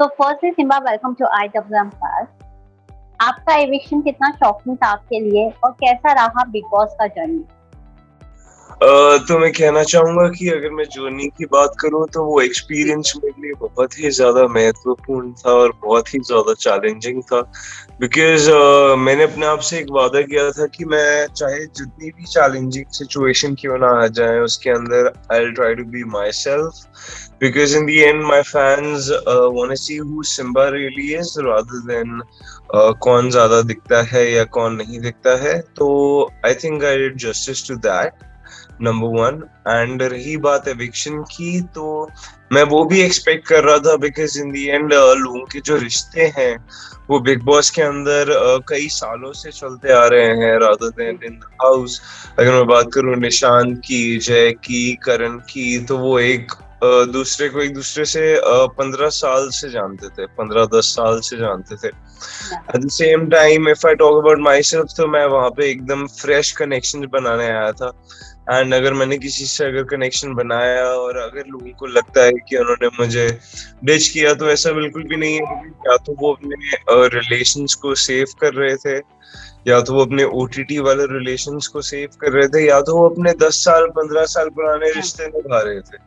So firstly Simba welcome to IWM class. आपका eviction कितना shocking था आपके लिए और कैसा रहा बिग बॉस का जर्नी? तो मैं कहना चाहूंगा कि अगर मैं जर्नी की बात करूं तो वो एक्सपीरियंस मेरे लिए बहुत ही ज्यादा महत्वपूर्ण था और बहुत ही ज्यादा चैलेंजिंग था। बिकॉज मैंने अपने आप से एक वादा किया था कि मैं चाहे जितनी भी चैलेंजिंग सिचुएशन क्यों ना आ जाए उसके अंदर I will try to be myself, because in the end my fans want to see who Simba really is rather than कौन ज्यादा दिखता है या कौन नहीं दिखता है। तो I think I did justice to that, number one. And रही बात एविक्शन की, तो मैं वो भी एक्सपेक्ट कर रहा था बिकॉज इन दी एंड लोगों के जो रिश्ते हैं वो बिग बॉस के अंदर कई सालों से चलते आ रहे हैं rather then in the house. अगर मैं बात करूं निशांत की, जय की, करण की, तो वो दूसरे को एक दूसरे से 15 साल से जानते थे, 15-10 साल से जानते थे। At the same time if I talk about my self, तो मैं वहां पे एकदम फ्रेश कनेक्शन बनाने आया था। एंड अगर मैंने किसी से अगर कनेक्शन बनाया और अगर लोगों को लगता है कि उन्होंने मुझे डिच किया, तो ऐसा बिल्कुल भी नहीं है। या तो वो अपने रिलेशंस को सेव कर रहे थे, या तो वो अपने ओटीटी वाले रिलेशंस को सेव कर रहे थे, या तो वो अपने 10 साल 15 साल पुराने रिश्ते निभा रहे थे।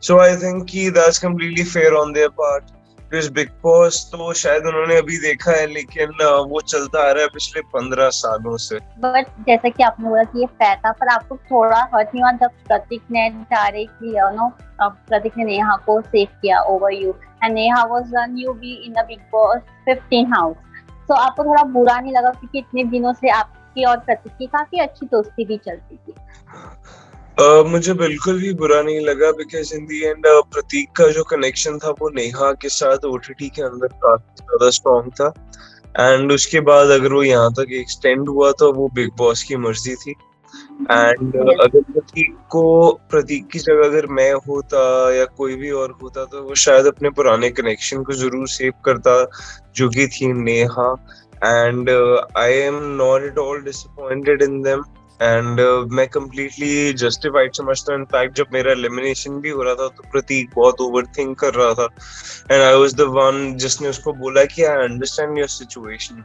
सो आई थिंक कि that's completely fair on their part. Because big boss तो शायद उन्होंने अभी देखा है, लेकिन वो चलता आ रहा है पिछले 15 सालों से। बट जैसा कि आपने बोला कि ये फेयर था, पर आपको थोड़ा हर्ट नहीं हुआ जब प्रतीक ने डायरेक्टली प्रतीक ने नेहा को सेव किया over you and Neha was one you be in the big boss 15 house. तो आपको थोड़ा बुरा नहीं लगा क्योंकि इतने दिनों से आपकी और प्रतीक की काफी अच्छी दोस्ती भी चलती थी? मुझे बिल्कुल भी बुरा नहीं लगा बिकॉज इन दी एंड प्रतीक का जो कनेक्शन था वो नेहा के साथ ओटीटी के अंदर काफी ज्यादा स्ट्रॉन्ग था। एंड उसके बाद अगर वो यहाँ तक एक्सटेंड हुआ तो वो बिग बॉस की मर्जी थी। एंड अगर प्रतीक की जगह अगर मैं होता या कोई भी और होता तो वो शायद अपने पुराने कनेक्शन को जरूर सेव करता, जो कि थी Neha. And I am not at all disappointed in them. And मैं कम्प्लीटली जस्टिफाइड समझता हूँ। इनफैक्ट जब मेरा एलिमिनेशन भी हो रहा था तो प्रतीक बहुत ओवर थिंक कर रहा था, and I was the one जिसने उसको बोला कि आई अंडरस्टैंड योर सिचुएशन,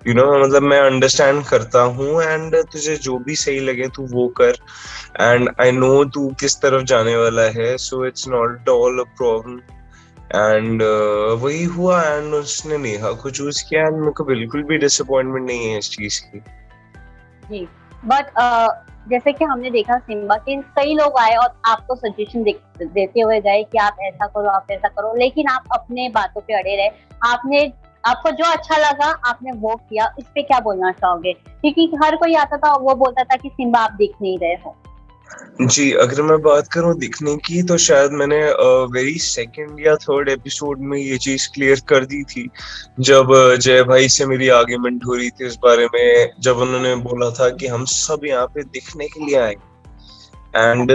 मतलब मैं अंडरस्टैंड करता हूँ एंड तुझे जो भी सही लगे तू वो कर, एंड आई नो तू किस तरफ जाने वाला है, so it's not at all a problem. And वही हुआ एंड उसने नेहा को चूज किया एंड मेरे को बिल्कुल भी डिसअपॉइंटमेंट नहीं है इस चीज की। जी, बट जैसे कि हमने देखा सिम्बा के कई लोग आए और आपको सजेशन देते हुए गए कि आप ऐसा करो, आप ऐसा करो, लेकिन आप अपने बातों पे अड़े रहे। आपको जो अच्छा लगा आपने वो किया। इस पे क्या बोलना चाहोगे? क्योंकि हर कोई आता था वो बोलता था कि सिम्बा आप दिख नहीं रहे हो। जी, अगर मैं बात करूं दिखने की, तो शायद मैंने वेरी सेकंड या थर्ड एपिसोड में ये चीज क्लियर कर दी थी, जब जय भाई से मेरी आर्ग्यूमेंट हो रही थी इस बारे में, जब उन्होंने बोला था कि हम सब यहाँ पे दिखने के लिए आए। एंड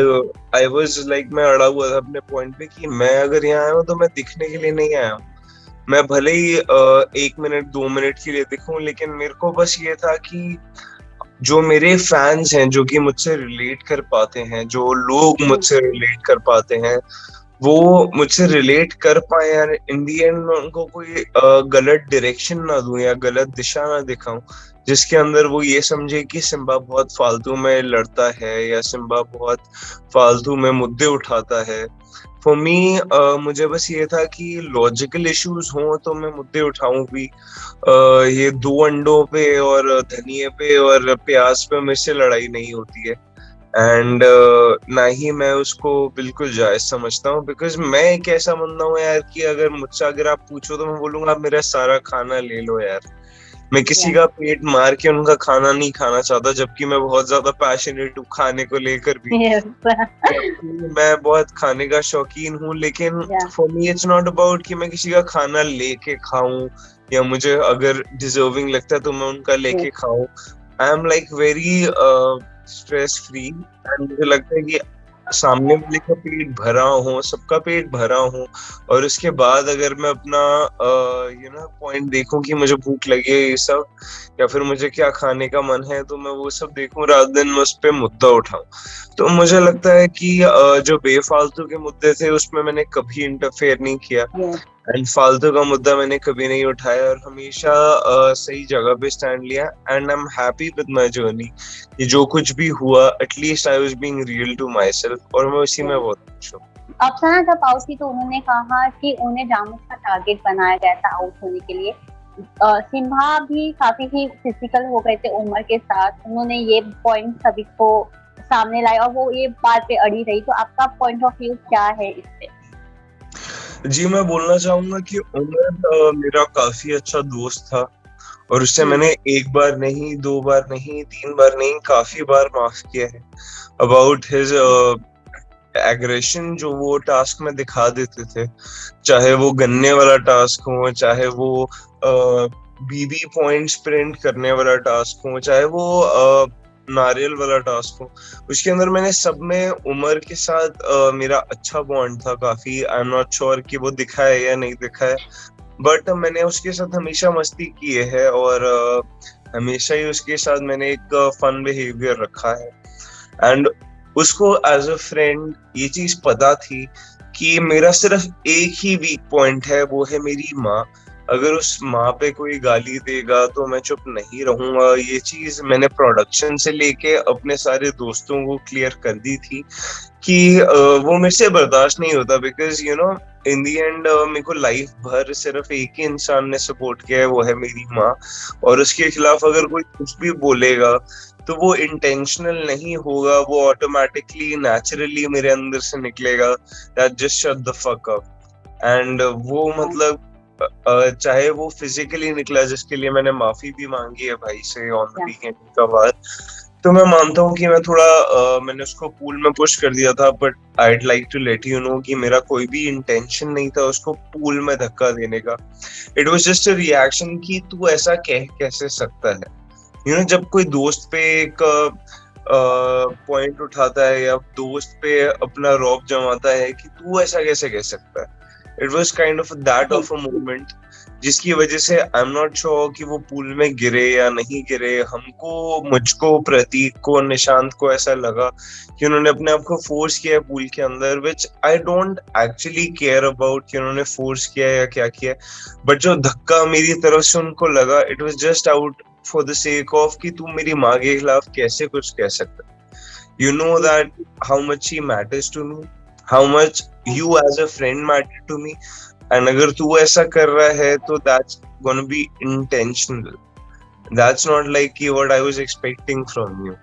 आई वाज लाइक, मैं अड़ा हुआ था अपने पॉइंट पे कि मैं अगर यहाँ आया हूँ तो मैं दिखने के लिए नहीं आया हूँ। मैं भले ही 1 मिनट 2 मिनट के लिए दिखूं, लेकिन मेरे को बस ये था कि जो मेरे फैंस हैं, जो कि मुझसे रिलेट कर पाते हैं, जो लोग मुझसे रिलेट कर पाते हैं, वो मुझसे रिलेट कर पाए यार। इन दी एंड मैं उनको कोई गलत डायरेक्शन ना दूं या गलत दिशा ना दिखाऊं जिसके अंदर वो ये समझे कि सिम्बा बहुत फालतू में लड़ता है या सिम्बा बहुत फालतू में मुद्दे उठाता है। फॉर मी मुझे बस ये था कि लॉजिकल इश्यूज हों तो मैं मुद्दे उठाऊं भी। ये 2 अंडों पे और धनिए पे और प्याज पे मुझसे लड़ाई नहीं होती है। एंड ना ही मैं उसको बिल्कुल जायज समझता हूँ, बिकॉज मैं एक ऐसा बंदा हूँ यार कि अगर मुझसे अगर आप पूछो तो मैं बोलूंगा आप मेरा सारा खाना ले लो यार। मैं किसी का पेट मार के उनका खाना नहीं खाना चाहता, जबकि मैं बहुत ज्यादा पैशनेट हूँ खाने को लेकर भी। मैं बहुत खाने का शौकीन हूँ, लेकिन for me it's not about कि मैं किसी का खाना लेके खाऊं या मुझे अगर डिजर्विंग लगता है तो मैं उनका लेके खाऊं। I am like very stress free, and मुझे लगता है कि सामने वाले का पेट भरा हो, सबका पेट भरा हो, और उसके बाद अगर मैं अपना पॉइंट देखूं कि मुझे भूख लगी है ये सब, या फिर मुझे क्या खाने का मन है, तो मैं वो सब देखूं रात दिन मैं उस पर मुद्दा उठाऊं। तो मुझे लगता है कि जो बेफालतू के मुद्दे थे उसमें मैंने कभी इंटरफेयर नहीं किया। एंड फालतू का मुद्दा मैंने कभी नहीं उठाया और हमेशा सही जगह पे स्टैंड लिया and I am happy with my journey. ये जो कुछ भी हुआ at least I was being real to myself और मैं उसी में बहुत खुश हूँ। अफसाना जब आउट थी तो उन्होंने कहा कि उन्हें जामुन का टारगेट बनाया गया था आउट होने के लिए। सिम्हा भी काफी ही फिजिकल हो गए थे उमर के साथ, उन्होंने ये पॉइंट सभी को सामने लाया और वो ये बात पे अड़ी रही। तो आपका पॉइंट ऑफ व्यू क्या है इस पे? जी मैं बोलना चाहूंगा कि उमर मेरा काफी अच्छा दोस्त था और उससे मैंने एक बार नहीं, दो बार नहीं, तीन बार नहीं, काफी बार माफ किया है अबाउट हिज एग्रेशन जो वो टास्क में दिखा देते थे, चाहे वो गन्ने वाला टास्क हो, चाहे वो बीबी पॉइंट्स प्रिंट करने वाला टास्क हो, चाहे वो नारियल वाला टास्क हो। उसके अंदर मैंने सब में उमर के साथ मेरा अच्छा बॉन्ड था काफी। आई एम नॉट श्योर कि वो दिखा है या नहीं दिखा है, बट मैंने उसके साथ हमेशा मस्ती की है और हमेशा ही उसके साथ मैंने एक फन बिहेवियर रखा है। एंड उसको एज अ फ्रेंड ये चीज पता थी कि मेरा सिर्फ एक ही वीक पॉइंट है, वो है मेरी माँ। अगर उस माँ पे कोई गाली देगा तो मैं चुप नहीं रहूंगा। ये चीज मैंने प्रोडक्शन से लेके अपने सारे दोस्तों को क्लियर कर दी थी कि वो मेरे से बर्दाश्त नहीं होता, because you know in the and मेरे को लाइफ भर सिर्फ एक ही इंसान ने सपोर्ट किया है, वो है मेरी माँ। और उसके खिलाफ अगर कोई कुछ भी बोलेगा तो वो इंटेंशनल नहीं होगा, वो ऑटोमेटिकली नेचुरली मेरे अंदर से निकलेगा, that just shut the fuck up. And वो मतलब चाहे वो फिजिकली निकला, जिसके लिए मैंने माफी भी मांगी है भाई से ऑन द वीकेंड का बार। तो मैं मानता हूँ कि मैं थोड़ा मैंने उसको पूल में पुश कर दिया था, but I'd like to let you know कि मेरा कोई भी इंटेंशन नहीं था उसको पूल में धक्का देने का। It was just a reaction कि तू ऐसा कह कैसे सकता है। यू नो जब कोई दोस्त पे एक पॉइंट उठाता है या दोस्त पे अपना रौब जमाता है कि तू ऐसा कैसे कह सकता है, it was kind of that of a moment जिसकी वजह से आई एम नॉट श्योर कि वो पूल में गिरे या नहीं गिरे। हमको, मुझको, प्रतीक को, निशांत को ऐसा लगा कि उन्होंने अपने आप को फोर्स किया है पूल के अंदर, which I don't actually care about कि उन्होंने फोर्स किया या क्या किया। बट जो धक्का मेरी तरफ से उनको लगा, it was just out for the sake of कि तू मेरी माँ के खिलाफ कैसे कुछ कह सकता है। You know that how much she matters to me, how much you as a friend matter to me, and अगर तू ऐसा कर रहा है तो that's gonna be intentional. That's not like what I was expecting from you.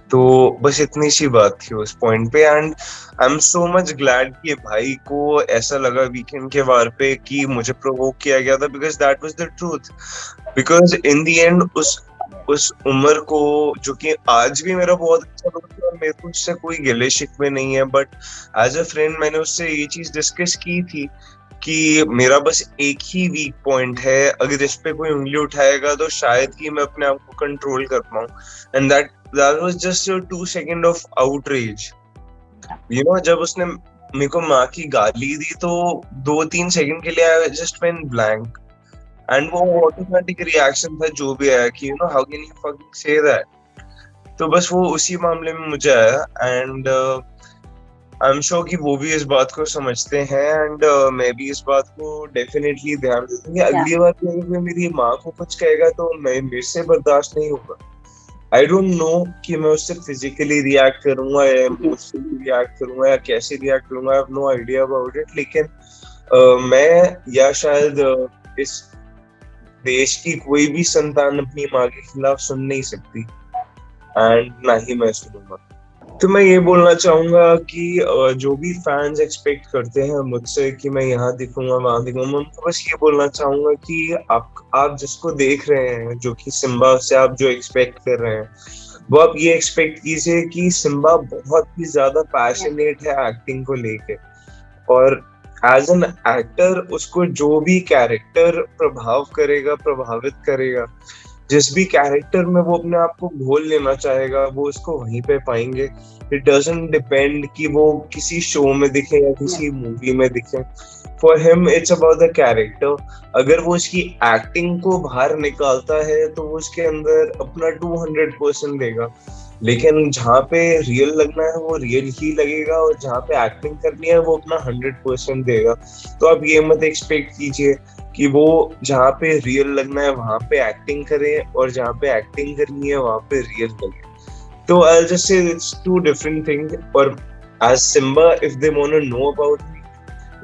तो बस इतनी सी बात थी उस पॉइंट पे। And I am so much glad कि भाई को ऐसा लगा वीकेंड के वार पे कि मुझे प्रोवोक किया गया था, because that was the truth. Because in the and उस उम्र को, जो कि आज भी मेरा बहुत अच्छा दोस्त है, मेरे को उससे कोई गिले शिकवे नहीं है, बट एज अ फ्रेंड मैंने उससे ये चीज डिस्कस की थी कि मेरा बस एक ही वीक पॉइंट है, अगर इस पे कोई उंगली उठाएगा तो शायद ही मैं अपने आप को कंट्रोल कर पाऊं। And that was just a 2 second of outrage. You know, जब उसने मेरे को माँ की गाली दी तो 2-3 सेकंड के लिए I just went blank. And वो ऑटोमेटिक रिएक्शन था जो भी आया कि you know how can you fucking say that. तो बस वो उसी मामले में मुझे आया। एंड आई एम श्योर कि वो भी इस बात को समझते हैं एंड मैं भी इस बात को डेफिनेटली ध्यान देता हूँ कि अगली बार अगर मेरी माँ को कुछ कहेगा तो मेरे से बर्दाश्त नहीं होगा। आई डोंट नो कि मैं उससे फिजिकली रिएक्ट करूंगा या इमोशनली रिएक्ट करूंगा या कैसे रिएक्ट करूंगा, I have no idea about it. लेकिन मैं या शायद इस देश की कोई भी संतान अपनी माँ के खिलाफ सुन नहीं सकती एंड ना ही मैं सुनूंगा। तो मैं ये बोलना चाहूंगा कि जो भी फैंस एक्सपेक्ट करते हैं मुझसे कि मैं यहाँ दिखूंगा वहां दिखूंगा, मैं उनको बस ये बोलना चाहूंगा कि आप जिसको देख रहे हैं, जो कि सिम्बा से आप जो एक्सपेक्ट कर रहे हैं, वो आप ये एक्सपेक्ट कीजिए कि सिम्बा बहुत ही ज्यादा पैशनेट है एक्टिंग को लेके, और एज एन एक्टर उसको जो भी कैरेक्टर प्रभावित करेगा, जिस भी कैरेक्टर में वो अपने आप को घोल लेना चाहेगा, वो उसको वहीं पे पाएंगे। इट डजंट डिपेंड कि वो किसी शो में दिखे या किसी मूवी में दिखे। For him it's about the character. अगर वो उसकी एक्टिंग को बाहर निकालता है तो वो उसके अंदर अपना 200% देगा। लेकिन जहाँ पे रियल लगना है वो रियल ही लगेगा, और जहाँ पे एक्टिंग करनी है वो अपना 100% देगा। तो आप ये मत एक्सपेक्ट कीजिए कि वो जहाँ पे रियल लगना है वहां पे एक्टिंग करे, और जहाँ पे एक्टिंग करनी है वहां पे रियल लगे। तो I just say it's two different thing. और as Simba, if they want to know about me,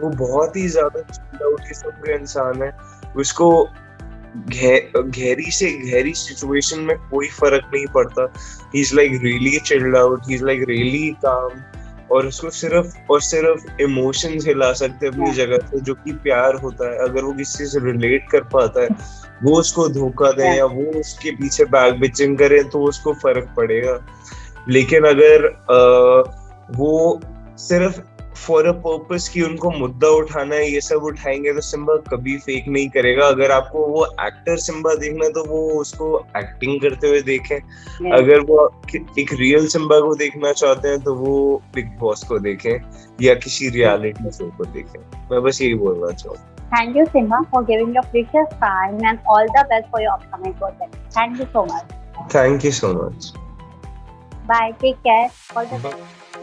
वो बहुत ही ज्यादा चिल्ड आउट किस्म का इंसान है। उसको गहरी सिचुएशन में कोई फर्क नहीं पड़ता। He is like really chilled out, he is like really काम, और उसको सिर्फ और सिर्फ इमोशंस हिला सकते हैं अपनी जगह से, जो कि प्यार होता है। अगर वो किसी से रिलेट कर पाता है, वो उसको धोखा दे या वो उसके पीछे बैक बिचिंग करे, तो उसको फर्क पड़ेगा। लेकिन अगर वो सिर्फ फॉर अ पर्पस कि उनको मुद्दा उठाना है, ये सब उठाएंगे, तो सिम्बा कभी फेक नहीं करेगा। अगर आपको वो एक्टर सिम्बा देखना है तो वो उसको एक्टिंग करते हुए देखें। अगर वो एक रियल सिम्बा को देखना चाहते हैं तो वो बिग बॉस को देखें या किसी रियलिटी शो को देखें। मैं बस यही बोलना चाहूँगा। Thank you, Simba, for giving your precious time, and all the best for your upcoming project. Thank you so much. Thank you so much. Bye. Take care. All the best.